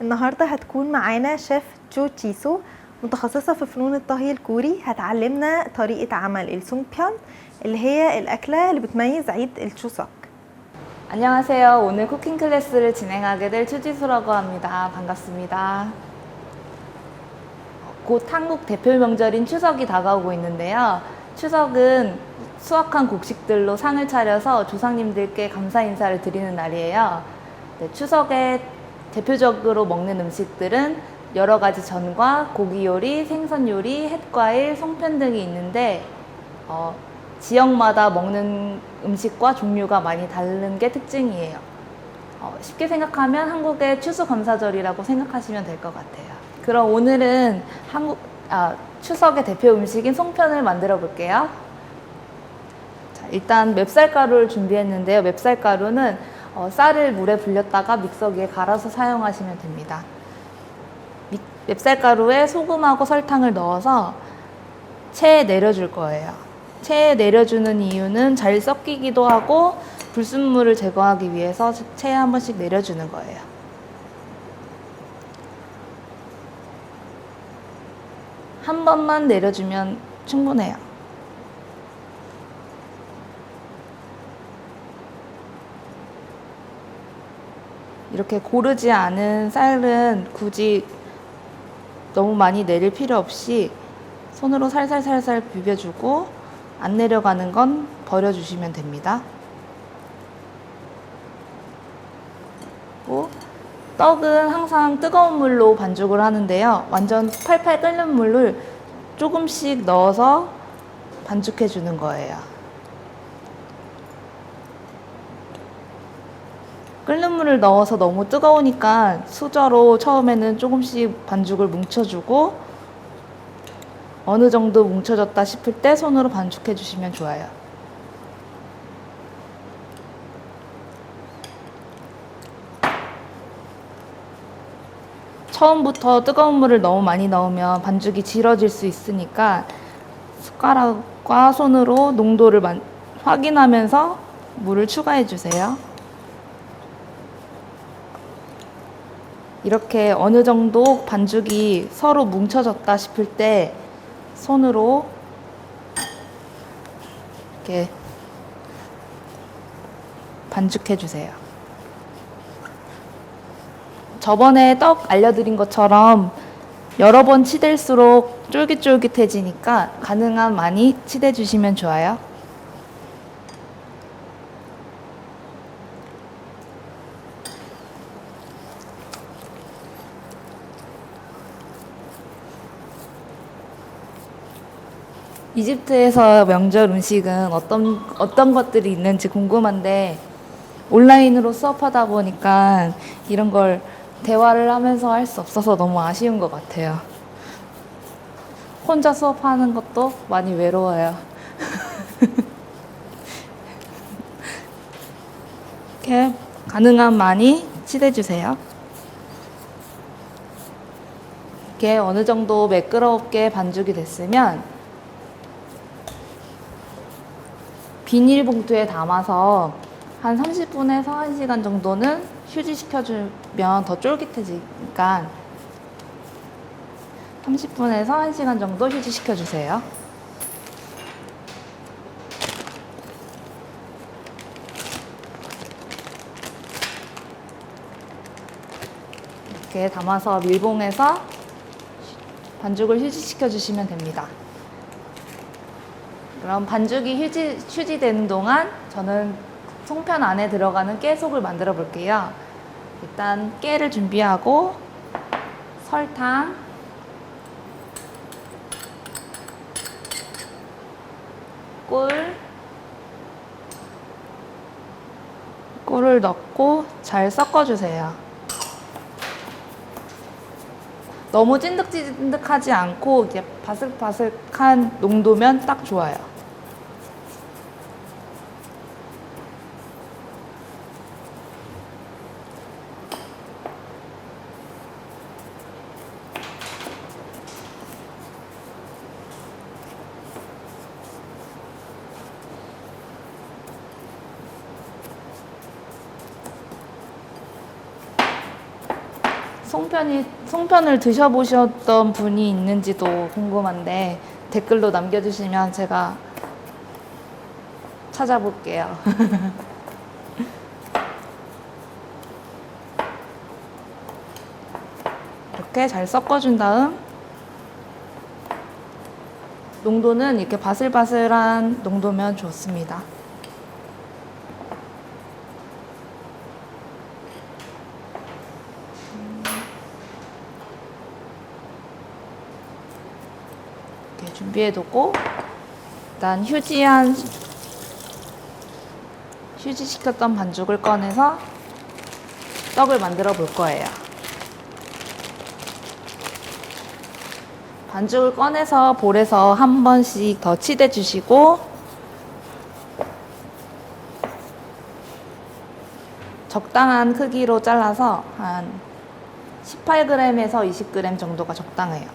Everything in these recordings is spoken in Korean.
النهاردة هتكون معانا شيف جو تشيسو متخصصة في فنون الطهي الكوري. هتعلمنا طريقة عمل السونgbyeon اللي هي الأكلة اللي بتميز عيد التشو석. 안녕하세요. 오늘 쿠킹 클래스를 진행하게 될 추지수라고 합니다. 반갑습니다. 곧 한국 대표 명절인 추석이 다가오고 있는데요. 추석은 수확한 곡식들로 상을 차려서 조상님들께 감사 인사를 드리는 날이에요. 네, 추석에 대표적으로 먹는 음식들은 여러 가지 전과 고기 요리, 생선 요리, 햇과일, 송편 등이 있는데 지역마다 먹는 음식과 종류가 많이 다른 게 특징이에요. 쉽게 생각하면 한국의 추수감사절이라고 생각하시면 될 것 같아요. 그럼 오늘은 추석의 대표 음식인 송편을 만들어 볼게요. 자, 일단 맵쌀가루를 준비했는데요. 맵쌀가루는 쌀을 물에 불렸다가 믹서기에 갈아서 사용하시면 됩니다. 맵쌀가루에 소금하고 설탕을 넣어서 체에 내려줄 거예요. 체에 내려주는 이유는 잘 섞이기도 하고 불순물을 제거하기 위해서 체에 한 번씩 내려주는 거예요. 한 번만 내려주면 충분해요. 이렇게 고르지 않은 쌀은 굳이 너무 많이 내릴 필요 없이 손으로 살살살살 비벼주고 안 내려가는 건 버려주시면 됩니다. 그리고 떡은 항상 뜨거운 물로 반죽을 하는데요. 완전 팔팔 끓는 물을 조금씩 넣어서 반죽해 주는 거예요. 끓는 물을 넣어서 너무 뜨거우니까 수저로 처음에는 조금씩 반죽을 뭉쳐주고 어느 정도 뭉쳐졌다 싶을 때 손으로 반죽해 주시면 좋아요. 처음부터 뜨거운 물을 너무 많이 넣으면 반죽이 질어질 수 있으니까 숟가락과 손으로 농도를 확인하면서 물을 추가해 주세요. 이렇게 어느 정도 반죽이 서로 뭉쳐졌다 싶을 때 손으로 이렇게 반죽해 주세요. 저번에 떡 알려드린 것처럼 여러 번 치댈수록 쫄깃쫄깃해지니까 가능한 많이 치대 주시면 좋아요. 이집트에서 명절 음식은 어떤 것들이 있는지 궁금한데 온라인으로 수업하다 보니까 이런 걸 대화를 하면서 할 수 없어서 너무 아쉬운 것 같아요. 혼자 수업하는 것도 많이 외로워요. 이렇게 가능한 많이 치대주세요. 이렇게 어느 정도 매끄럽게 반죽이 됐으면 비닐봉투에 담아서 한 30분에서 1시간 정도는 휴지시켜주면 더 쫄깃해지니까 30분에서 1시간 정도 휴지시켜주세요. 이렇게 담아서 밀봉해서 반죽을 휴지시켜주시면 됩니다. 그럼 반죽이 휴지되는 동안 저는 송편 안에 들어가는 깨속을 만들어 볼게요. 일단 깨를 준비하고 설탕, 꿀을 넣고 잘 섞어주세요. 너무 찐득찐득하지 않고 이제 바삭바삭한 농도면 딱 좋아요. 송편을 드셔보셨던 분이 있는지도 궁금한데 댓글로 남겨주시면 제가 찾아볼게요. 이렇게 잘 섞어준 다음 농도는 이렇게 바슬바슬한 농도면 좋습니다. 이렇게 준비해두고 일단 휴지시켰던 반죽을 꺼내서 떡을 만들어 볼 거예요. 반죽을 꺼내서 볼에서 한 번씩 더 치대 주시고 적당한 크기로 잘라서 한 18g에서 20g 정도가 적당해요.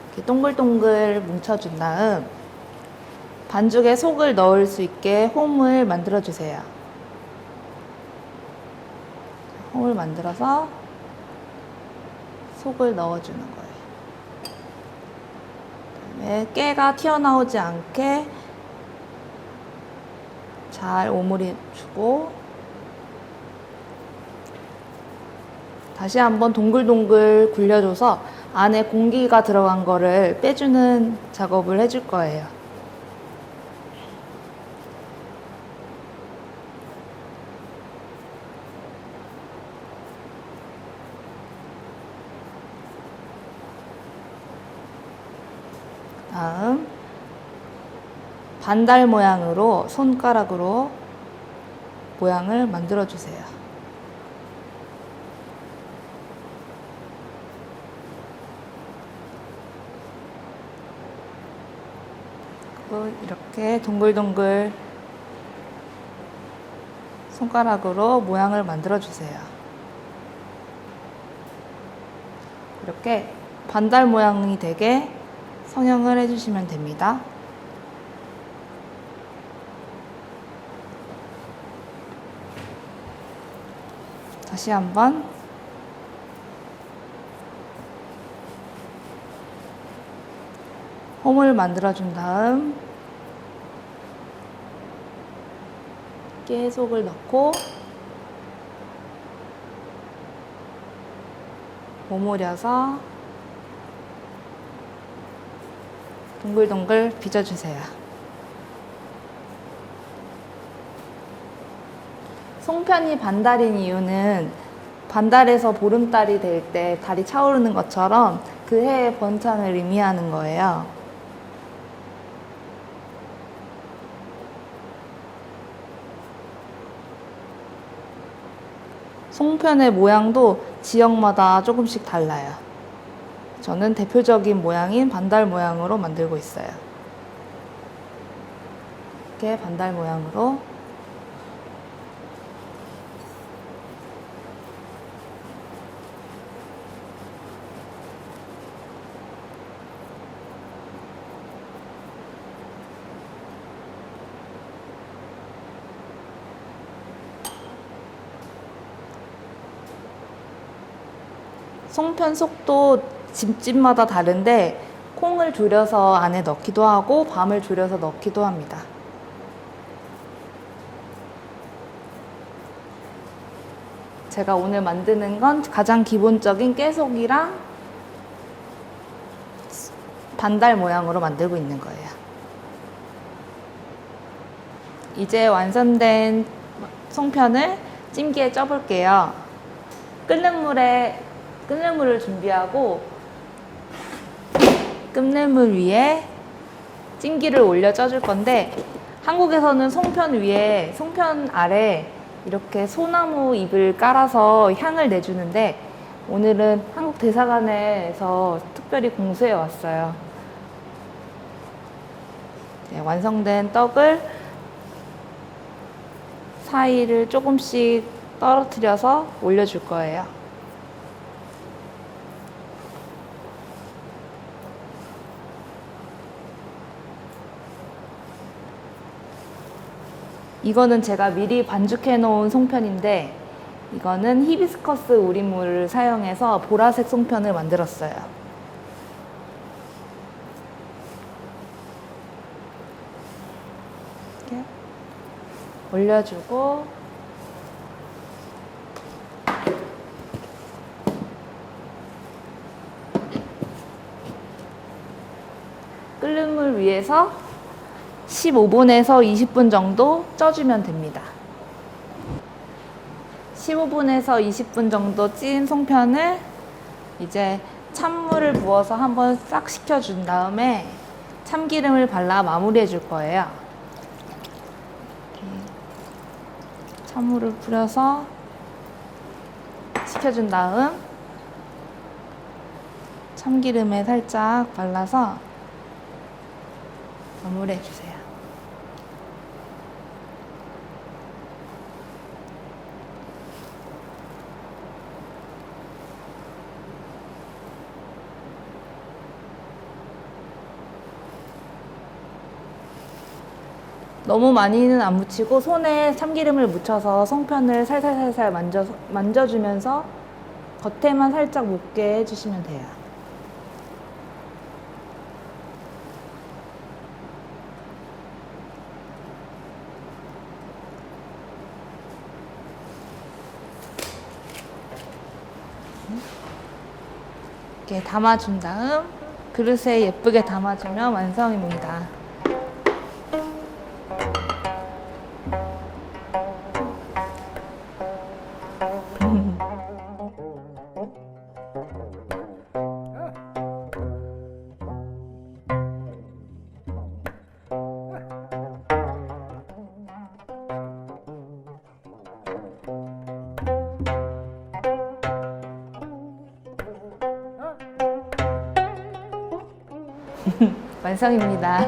이렇게 동글동글 뭉쳐준 다음 반죽에 속을 넣을 수 있게 홈을 만들어 주세요. 홈을 만들어서 속을 넣어주는 거예요. 그다음에 깨가 튀어나오지 않게 잘 오므려 주고 다시 한번 동글동글 굴려줘서 안에 공기가 들어간 거를 빼주는 작업을 해줄 거예요. 다음 반달 모양으로 손가락으로 모양을 만들어 주세요. 그리고 이렇게 동글동글 손가락으로 모양을 만들어 주세요. 이렇게 반달 모양이 되게 성형을 해주시면 됩니다. 다시 한번 홈을 만들어준 다음 깨 속을 넣고 오므려서 동글동글 빚어주세요. 송편이 반달인 이유는 반달에서 보름달이 될 때 달이 차오르는 것처럼 그 해의 번창을 의미하는 거예요. 송편의 모양도 지역마다 조금씩 달라요. 저는 대표적인 모양인 반달 모양으로 만들고 있어요. 이렇게 반달 모양으로 송편 속도 집집마다 다른데 콩을 졸여서 안에 넣기도 하고 밤을 졸여서 넣기도 합니다. 제가 오늘 만드는 건 가장 기본적인 깨속이랑 반달 모양으로 만들고 있는 거예요. 이제 완성된 송편을 찜기에 쪄볼게요. 끓는 물을 준비하고 끓는 물 위에 찜기를 올려 쪄줄 건데 한국에서는 송편 아래 이렇게 소나무 잎을 깔아서 향을 내주는데 오늘은 한국 대사관에서 특별히 공수해 왔어요. 네, 완성된 떡을 사이를 조금씩 떨어뜨려서 올려줄 거예요. 이거는 제가 미리 반죽해 놓은 송편인데 이거는 히비스커스 우리물을 사용해서 보라색 송편을 만들었어요. 이렇게 올려주고 끓는 물 위에서 15분에서 20분 정도 쪄주면 됩니다. 15분에서 20분 정도 찐 송편을 이제 찬물을 부어서 한번 싹 식혀준 다음에 참기름을 발라 마무리해 줄 거예요. 이렇게 찬물을 뿌려서 식혀준 다음 참기름에 살짝 발라서 마무리해 주세요. 너무 많이는 안 묻히고 손에 참기름을 묻혀서 송편을 살살살살 만져주면서 겉에만 살짝 묻게 해주시면 돼요. 이렇게 담아준 다음 그릇에 예쁘게 담아주면 완성입니다. 완성입니다.